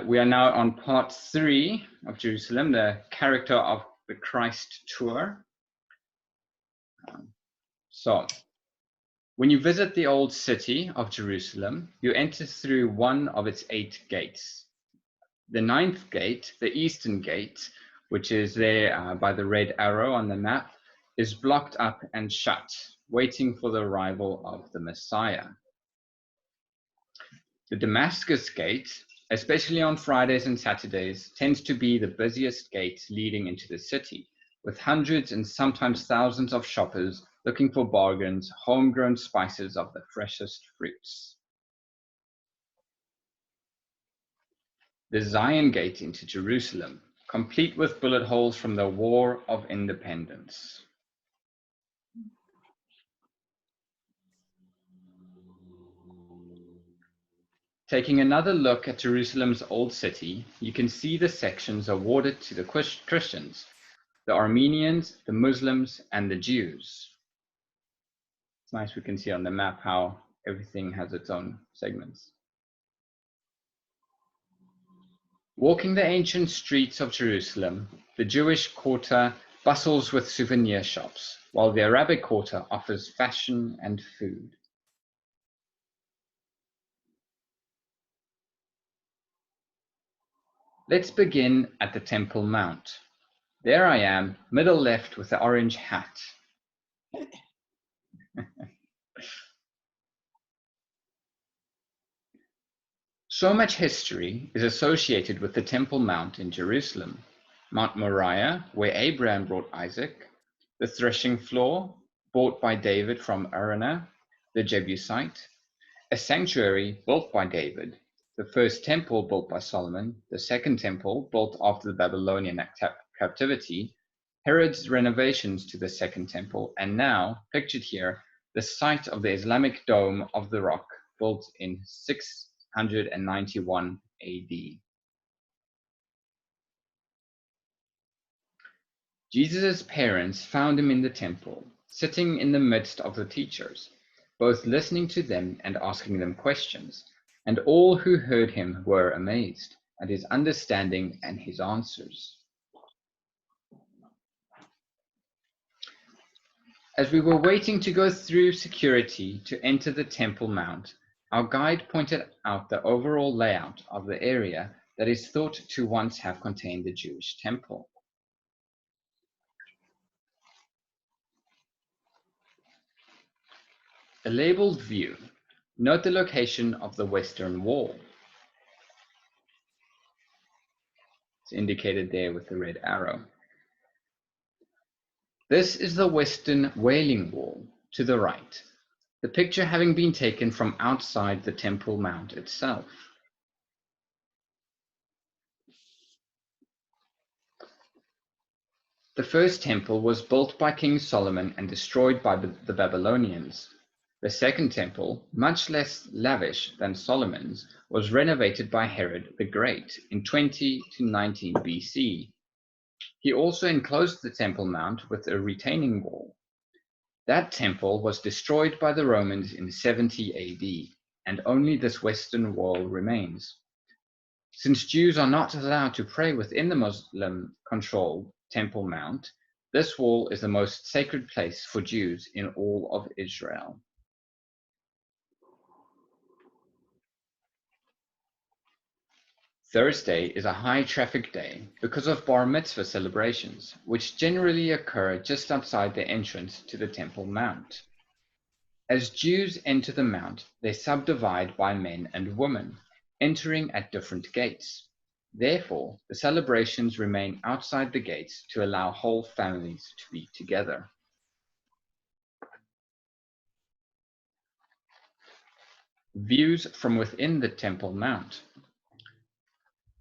We are now on part 3 of Jerusalem, the character of the Christ tour. So, when you visit the old city of Jerusalem, you enter through one of its 8 gates. The 9th gate, the eastern gate, which is there by the red arrow on the map, is blocked up and shut, waiting for the arrival of the Messiah. The Damascus gate, especially on Fridays and Saturdays, tends to be the busiest gate leading into the city, with hundreds and sometimes thousands of shoppers looking for bargains, homegrown spices of the freshest fruits. The Zion Gate into Jerusalem, complete with bullet holes from the War of Independence. Taking another look at Jerusalem's old city, you can see the sections awarded to the Christians, the Armenians, the Muslims, and the Jews. It's nice we can see on the map how everything has its own segments. Walking the ancient streets of Jerusalem, the Jewish quarter bustles with souvenir shops, while the Arabic quarter offers fashion and food. Let's begin at the Temple Mount. There I am, middle left with the orange hat. So much history is associated with the Temple Mount in Jerusalem. Mount Moriah, where Abraham brought Isaac, the threshing floor, bought by David from Araunah, the Jebusite, a sanctuary built by David, the first temple built by Solomon, the second temple built after the Babylonian captivity, Herod's renovations to the second temple, and now, pictured here, the site of the Islamic Dome of the Rock, built in 691 AD. Jesus' parents found him in the temple, sitting in the midst of the teachers, both listening to them and asking them questions, and all who heard him were amazed at his understanding and his answers. As we were waiting to go through security to enter the Temple Mount, our guide pointed out the overall layout of the area that is thought to once have contained the Jewish temple. A labeled view. Note the location of the western wall. It's indicated there with the red arrow. This is the western Wailing Wall to the right, the picture having been taken from outside the Temple Mount itself. The first temple was built by King Solomon and destroyed by the Babylonians. The second temple, much less lavish than Solomon's, was renovated by Herod the Great in 20 to 19 BC. He also enclosed the Temple Mount with a retaining wall. That temple was destroyed by the Romans in 70 AD, and only this western wall remains. Since Jews are not allowed to pray within the Muslim-controlled Temple Mount, this wall is the most sacred place for Jews in all of Israel. Thursday is a high traffic day because of Bar Mitzvah celebrations, which generally occur just outside the entrance to the Temple Mount. As Jews enter the Mount, they subdivide by men and women, entering at different gates. Therefore, the celebrations remain outside the gates to allow whole families to be together. Views from within the Temple Mount.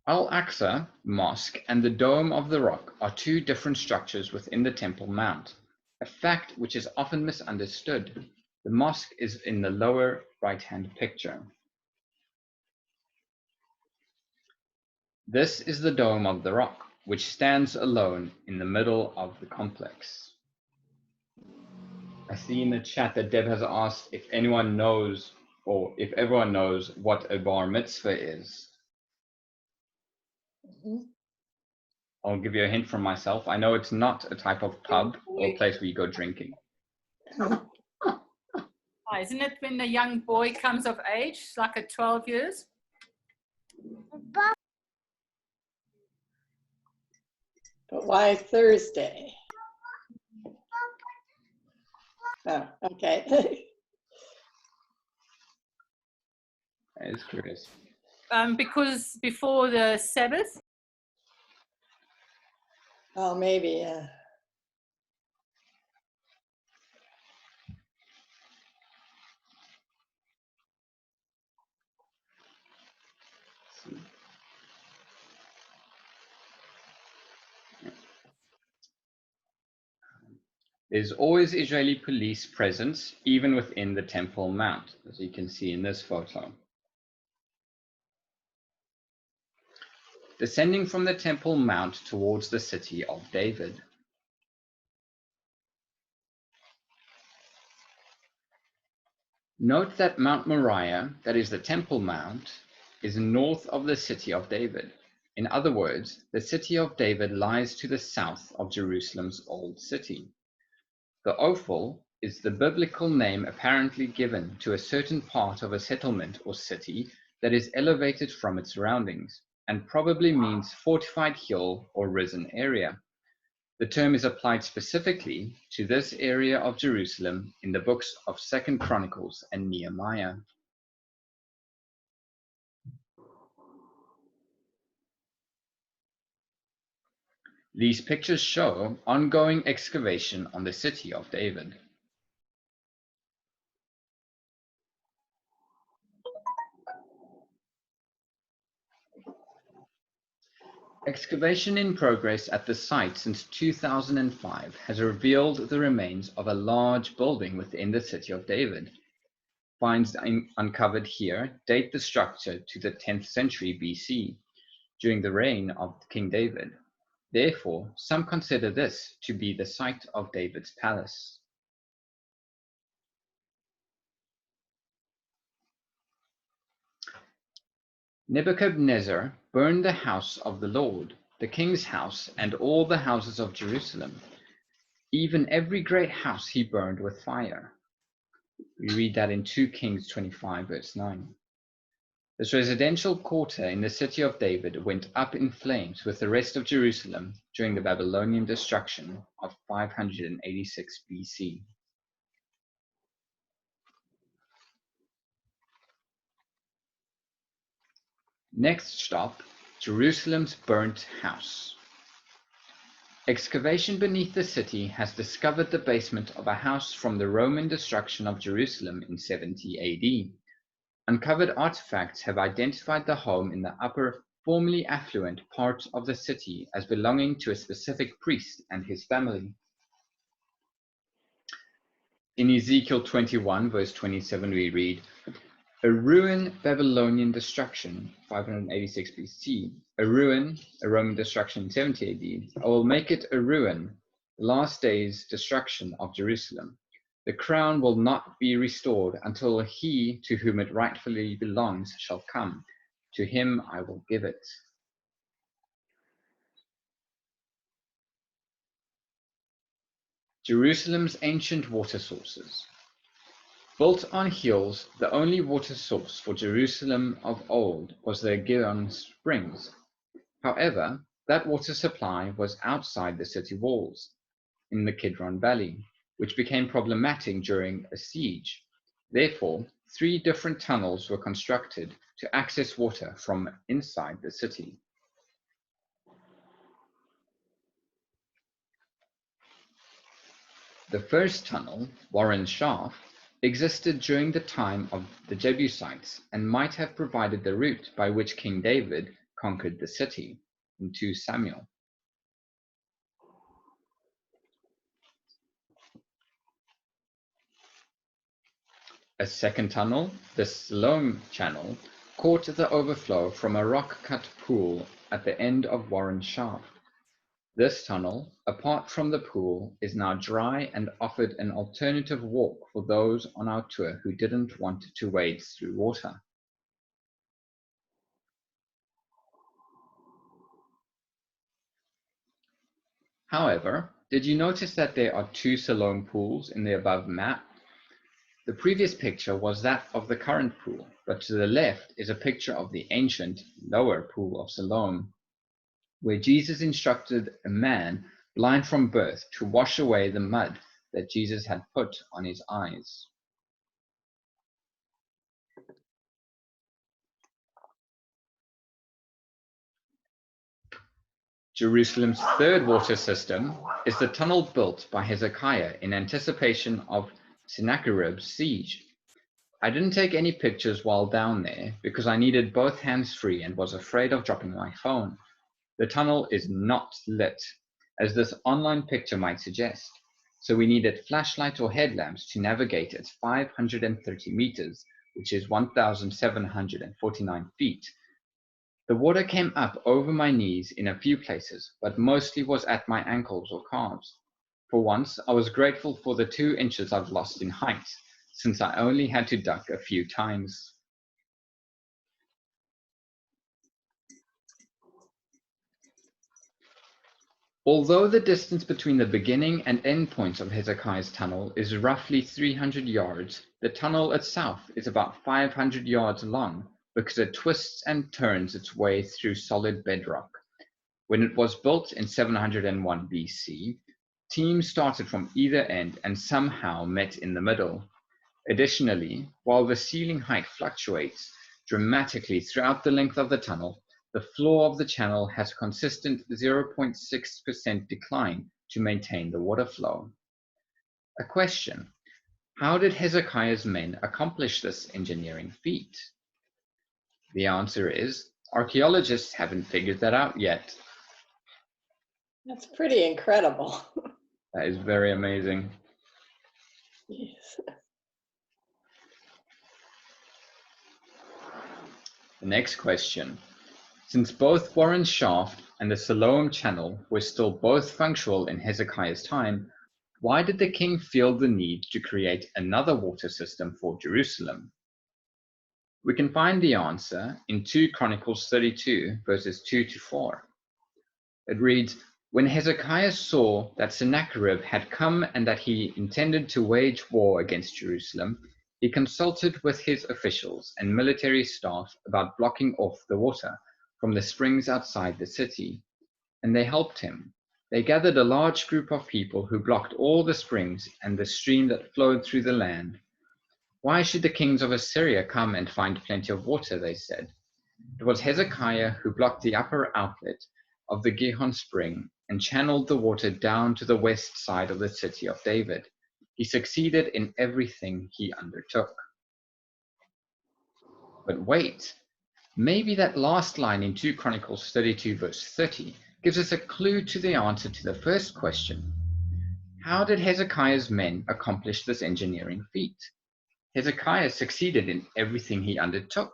Al-Aqsa Mosque and the Dome of the Rock are two different structures within the Temple Mount, a fact which is often misunderstood. The mosque is in the lower right-hand picture. This is the Dome of the Rock, which stands alone in the middle of the complex. I see in the chat that Deb has asked if anyone knows, or if everyone knows, what a bar mitzvah is. I'll give you a hint from myself. I know it's not a type of pub or place where you go drinking. Oh, isn't it when the young boy comes of age, like at 12 years? But why Thursday? Oh, okay. That is curious. Because before the Sabbath. Oh, maybe, yeah. There's always Israeli police presence, even within the Temple Mount, as you can see in this photo. Descending from the Temple Mount towards the city of David. Note that Mount Moriah, that is the Temple Mount, is north of the city of David. In other words, the city of David lies to the south of Jerusalem's old city. The Ophel is the biblical name apparently given to a certain part of a settlement or city that is elevated from its surroundings, and probably means fortified hill or risen area. The term is applied specifically to this area of Jerusalem in the books of 2 Chronicles and Nehemiah. These pictures show ongoing excavation on the city of David. Excavation in progress at the site since 2005 has revealed the remains of a large building within the city of David. Finds uncovered here date the structure to the 10th century BC, during the reign of King David. Therefore, some consider this to be the site of David's palace. Nebuchadnezzar burned the house of the Lord, the king's house, and all the houses of Jerusalem. Even every great house he burned with fire. We read that in 2 Kings 25, verse 9. This residential quarter in the city of David went up in flames with the rest of Jerusalem during the Babylonian destruction of 586 BC. Next stop, Jerusalem's burnt house. Excavation beneath the city has discovered the basement of a house from the Roman destruction of Jerusalem in 70 AD. Uncovered artifacts have identified the home in the upper, formerly affluent part of the city as belonging to a specific priest and his family. In Ezekiel 21, verse 27, we read, "A ruin, Babylonian destruction, 586 BC. A ruin, a Roman destruction, 70 AD. I will make it a ruin, the last day's destruction of Jerusalem. The crown will not be restored until he to whom it rightfully belongs shall come. To him I will give it." Jerusalem's ancient water sources. Built on hills, the only water source for Jerusalem of old was the Gihon Springs. However, that water supply was outside the city walls, in the Kidron Valley, which became problematic during a siege. Therefore, 3 different tunnels were constructed to access water from inside the city. The first tunnel, Warren Shaft, existed during the time of the Jebusites and might have provided the route by which King David conquered the city in 2 Samuel. A second tunnel, the Siloam Channel, caught the overflow from a rock-cut pool at the end of Warren Shaft. This tunnel, apart from the pool, is now dry and offered an alternative walk for those on our tour who didn't want to wade through water. However, did you notice that there are two Siloam pools in the above map? The previous picture was that of the current pool, but to the left is a picture of the ancient lower pool of Siloam, where Jesus instructed a man blind from birth to wash away the mud that Jesus had put on his eyes. Jerusalem's third water system is the tunnel built by Hezekiah in anticipation of Sennacherib's siege. I didn't take any pictures while down there because I needed both hands free and was afraid of dropping my phone. The tunnel is not lit, as this online picture might suggest, so we needed flashlights or headlamps to navigate its 530 meters, which is 1,749 feet. The water came up over my knees in a few places, but mostly was at my ankles or calves. For once, I was grateful for the 2 inches I've lost in height, since I only had to duck a few times. Although the distance between the beginning and end points of Hezekiah's tunnel is roughly 300 yards, the tunnel itself is about 500 yards long because it twists and turns its way through solid bedrock. When it was built in 701 BC, teams started from either end and somehow met in the middle. Additionally, while the ceiling height fluctuates dramatically throughout the length of the tunnel, the floor of the channel has a consistent 0.6% decline to maintain the water flow. A question: how did Hezekiah's men accomplish this engineering feat? The answer is, archaeologists haven't figured that out yet. That's pretty incredible. That is very amazing. Yes. The next question. Since both Warren Shaft and the Siloam Channel were still both functional in Hezekiah's time, why did the king feel the need to create another water system for Jerusalem? We can find the answer in 2 Chronicles 32, verses 2 to 4. It reads, "When Hezekiah saw that Sennacherib had come and that he intended to wage war against Jerusalem, he consulted with his officials and military staff about blocking off the water from the springs outside the city, and they helped him. They gathered a large group of people who blocked all the springs and the stream that flowed through the land. Why should the kings of Assyria come and find plenty of water, they said. It was Hezekiah who blocked the upper outlet of the Gihon spring and channeled the water down to the west side of the city of David. He succeeded in everything he undertook." But wait, maybe that last line in 2 Chronicles 32 verse 30 gives us a clue to the answer to the first question. How did Hezekiah's men accomplish this engineering feat? Hezekiah succeeded in everything he undertook.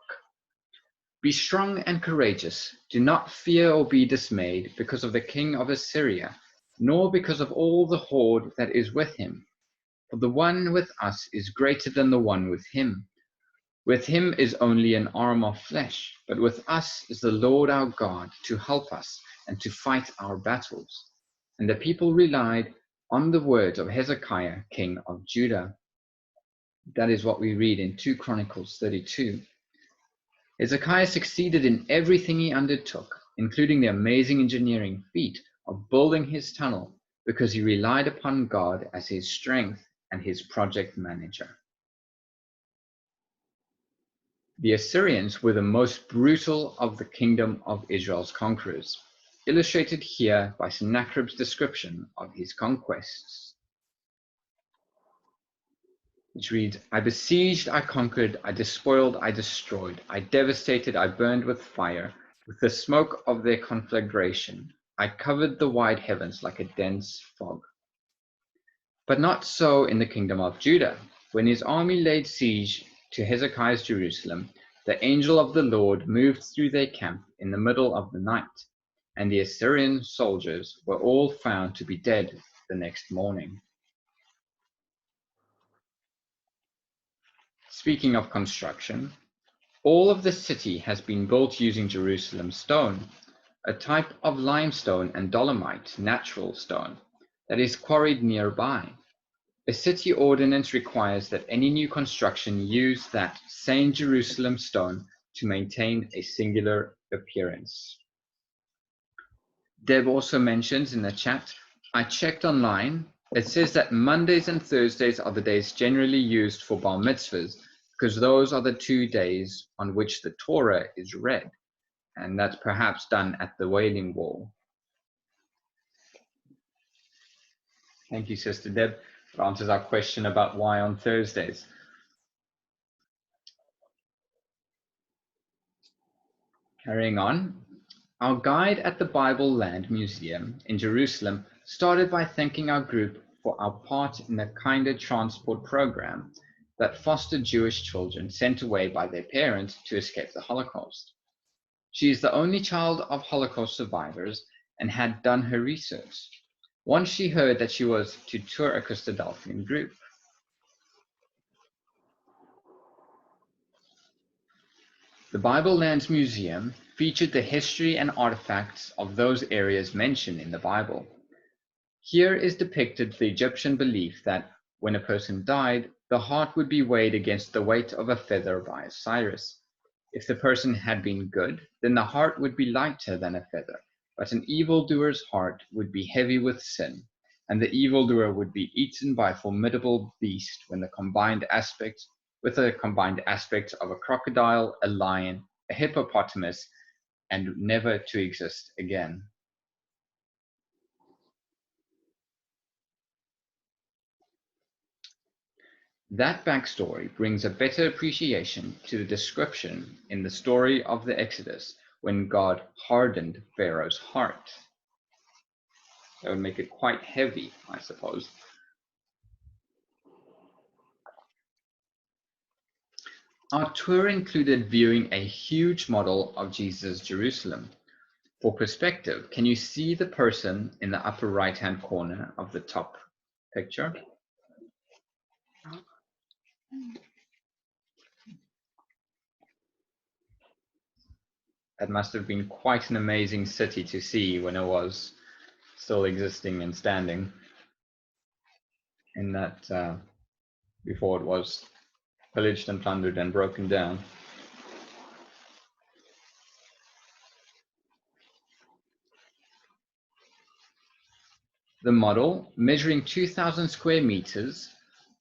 Be strong and courageous. Do not fear or be dismayed because of the king of Assyria, nor because of all the horde that is with him. For the one with us is greater than the one with him. With him is only an arm of flesh, but with us is the Lord our God to help us and to fight our battles. And the people relied on the words of Hezekiah, king of Judah. That is what we read in 2 Chronicles 32. Hezekiah succeeded in everything he undertook, including the amazing engineering feat of building his tunnel, because he relied upon God as his strength and his project manager. The Assyrians were the most brutal of the kingdom of Israel's conquerors, illustrated here by Sennacherib's description of his conquests, which reads, "I besieged, I conquered, I despoiled, I destroyed, I devastated, I burned with fire, with the smoke of their conflagration. I covered the wide heavens like a dense fog." But not so in the kingdom of Judah. When his army laid siege to Hezekiah's Jerusalem, the angel of the Lord moved through their camp in the middle of the night, and the Assyrian soldiers were all found to be dead the next morning. Speaking of construction, all of the city has been built using Jerusalem stone. a type of limestone and dolomite, natural stone, that is quarried nearby. A city ordinance requires that any new construction use that same Jerusalem stone to maintain a singular appearance. Deb also mentions in the chat, I checked online. It says that Mondays and Thursdays are the days generally used for bar mitzvahs because those are the 2 days on which the Torah is read. And that's perhaps done at the Wailing Wall. Thank you, Sister Deb. That answers our question about why on Thursdays. Carrying on, our guide at the Bible Land Museum in Jerusalem started by thanking our group for our part in the Kinder Transport program that fostered Jewish children sent away by their parents to escape the Holocaust. She is the only child of Holocaust survivors and had done her research. Once she heard that she was to tour a Christadelphian group. The Bible Lands Museum featured the history and artifacts of those areas mentioned in the Bible. Here is depicted the Egyptian belief that when a person died, the heart would be weighed against the weight of a feather by Osiris. If the person had been good, then the heart would be lighter than a feather, but an evildoer's heart would be heavy with sin, and the evildoer would be eaten by a formidable beast with the combined aspects of a crocodile, a lion, a hippopotamus, and never to exist again. That backstory brings a better appreciation to the description in the story of the Exodus when God hardened Pharaoh's heart. That would make it quite heavy, I suppose. Our tour included viewing a huge model of Jesus' Jerusalem. For perspective, can you see the person in the upper right-hand corner of the top picture? That must have been quite an amazing city to see when it was still existing and standing in that before it was pillaged and plundered and broken down. The model, measuring 2,000 square meters,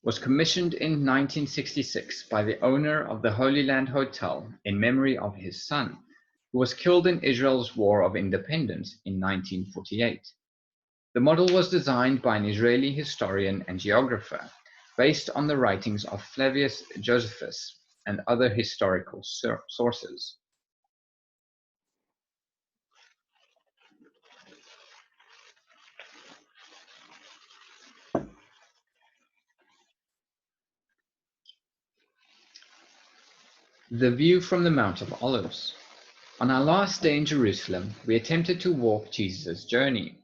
was commissioned in 1966 by the owner of the Holy Land Hotel in memory of his son, who was killed in Israel's War of Independence in 1948. The model was designed by an Israeli historian and geographer, based on the writings of Flavius Josephus and other historical sources. The view from the Mount of Olives. On our last day in Jerusalem, we attempted to walk Jesus' journey.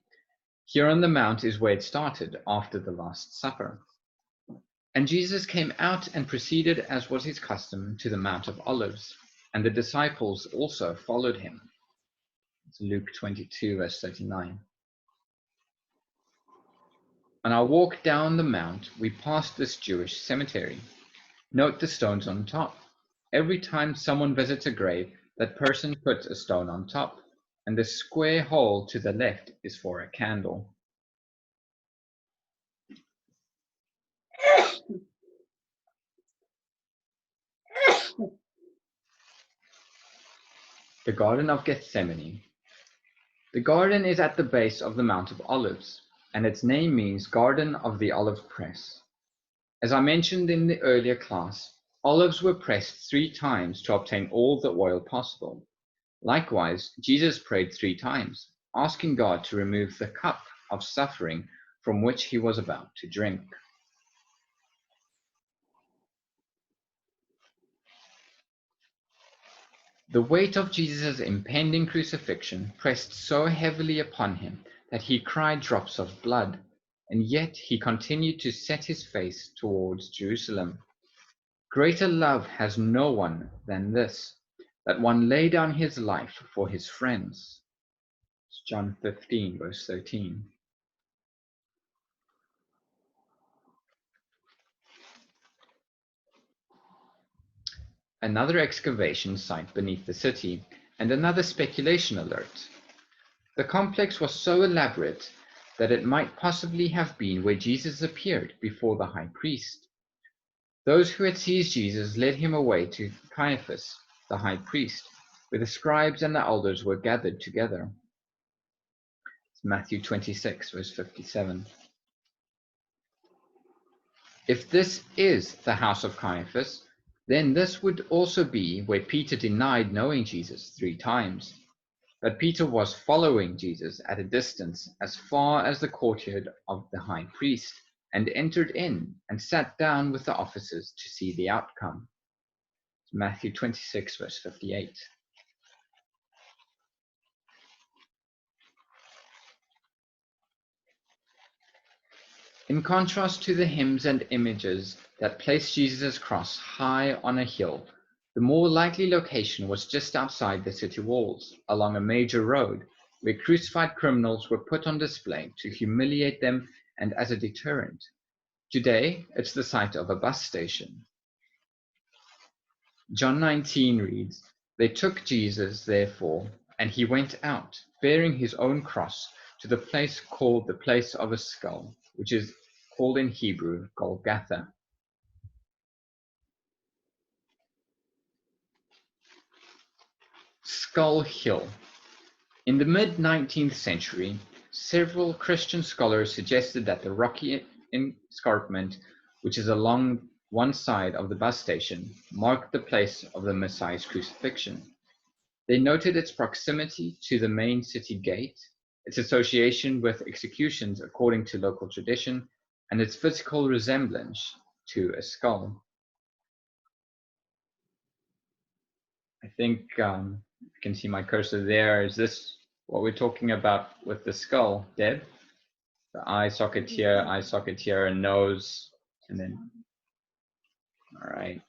Here on the mount is where it started after the Last Supper. And Jesus came out and proceeded, as was his custom, to the Mount of Olives, and the disciples also followed him. It's Luke 22, verse 39. On our walk down the mount, we passed this Jewish cemetery. Note the stones on top. Every time someone visits a grave, that person puts a stone on top, and the square hole to the left is for a candle. The Garden of Gethsemane. The garden is at the base of the Mount of Olives, and its name means Garden of the Olive Press. As I mentioned in the earlier class, olives were pressed 3 times to obtain all the oil possible. Likewise, Jesus prayed 3 times, asking God to remove the cup of suffering from which he was about to drink. The weight of Jesus' impending crucifixion pressed so heavily upon him that he cried drops of blood, and yet he continued to set his face towards Jerusalem. Greater love has no one than this, that one lay down his life for his friends. John 15, verse 13. Another excavation site beneath the city, and another speculation alert. The complex was so elaborate that it might possibly have been where Jesus appeared before the high priest. Those who had seized Jesus led him away to Caiaphas, the high priest, where the scribes and the elders were gathered together. It's Matthew 26, verse 57. If this is the house of Caiaphas, then this would also be where Peter denied knowing Jesus 3 times. But Peter was following Jesus at a distance as far as the courtyard of the high priest, and entered in and sat down with the officers to see the outcome. It's Matthew 26, verse 58. In contrast to the hymns and images that placed Jesus' cross high on a hill, the more likely location was just outside the city walls, along a major road, where crucified criminals were put on display to humiliate them and as a deterrent. Today, it's the site of a bus station. John 19 reads, "They took Jesus, therefore, and he went out, bearing his own cross, to the place called the place of a skull, which is called in Hebrew Golgotha." Skull Hill. In the mid-19th century, several Christian scholars suggested that the rocky escarpment, which is along one side of the bus station, marked the place of the Messiah's crucifixion. They noted its proximity to the main city gate, its association with executions according to local tradition, and its physical resemblance to a skull. I think you can see my cursor there. Is this what we're talking about with the skull, Deb? The eye socket here, and nose, and then, all right.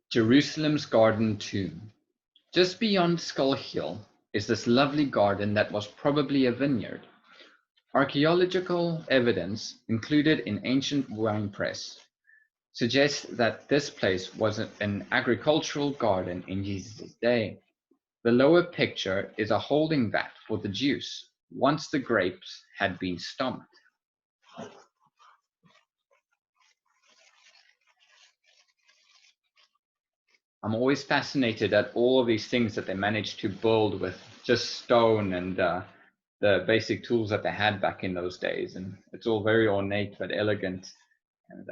Jerusalem's Garden Tomb. Just beyond Skull Hill is this lovely garden that was probably a vineyard. Archaeological evidence included in ancient winepress suggests that this place was an agricultural garden in Jesus' day. The lower picture is a holding vat for the juice once the grapes had been stomped. I'm always fascinated at all of these things that they managed to build with just stone and the basic tools that they had back in those days. And it's all very ornate but elegant, and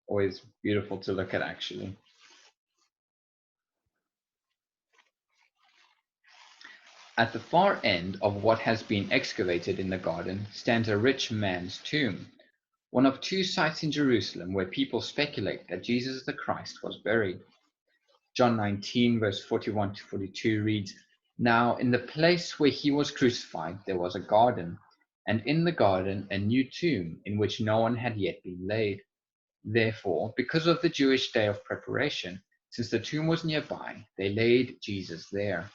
always beautiful to look at, actually. At the far end of what has been excavated in the garden stands a rich man's tomb, one of 2 sites in Jerusalem where people speculate that Jesus the Christ was buried. John 19, verse 41 to 42 reads, "Now in the place where he was crucified there was a garden, and in the garden a new tomb in which no one had yet been laid. Therefore, because of the Jewish day of preparation, since the tomb was nearby, they laid Jesus there."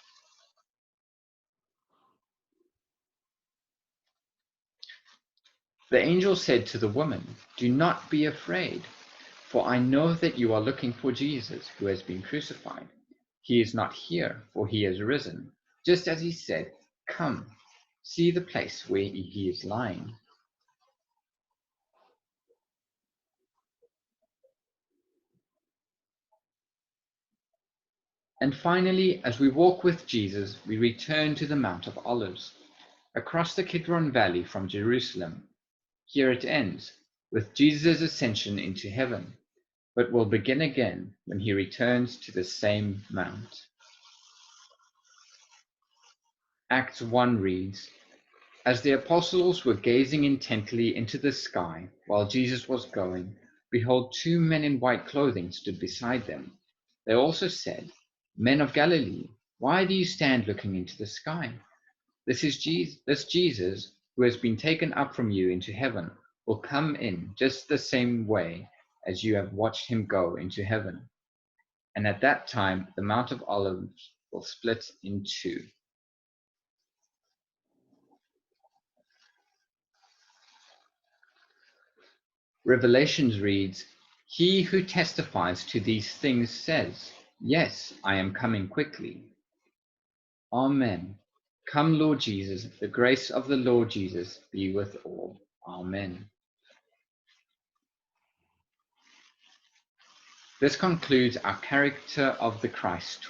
The angel said to the woman, "Do not be afraid, for I know that you are looking for Jesus who has been crucified. He is not here, for he is risen, just as he said. Come, see the place where he is lying." And finally, as we walk with Jesus, we return to the Mount of Olives, across the Kidron Valley from Jerusalem. Here it ends, with Jesus' ascension into heaven, but will begin again when he returns to the same mount. Acts 1 reads, "As the apostles were gazing intently into the sky while Jesus was going, behold, 2 men in white clothing stood beside them. They also said, 'Men of Galilee, why do you stand looking into the sky? This Jesus, who has been taken up from you into heaven, will come in just the same way as you have watched him go into heaven. And at that time, the Mount of Olives will split in two. Revelations reads, "He who testifies to these things says, 'Yes, I am coming quickly.'" Amen. Come, Lord Jesus, the grace of the Lord Jesus be with all. Amen. This concludes our Character of the Christ tour.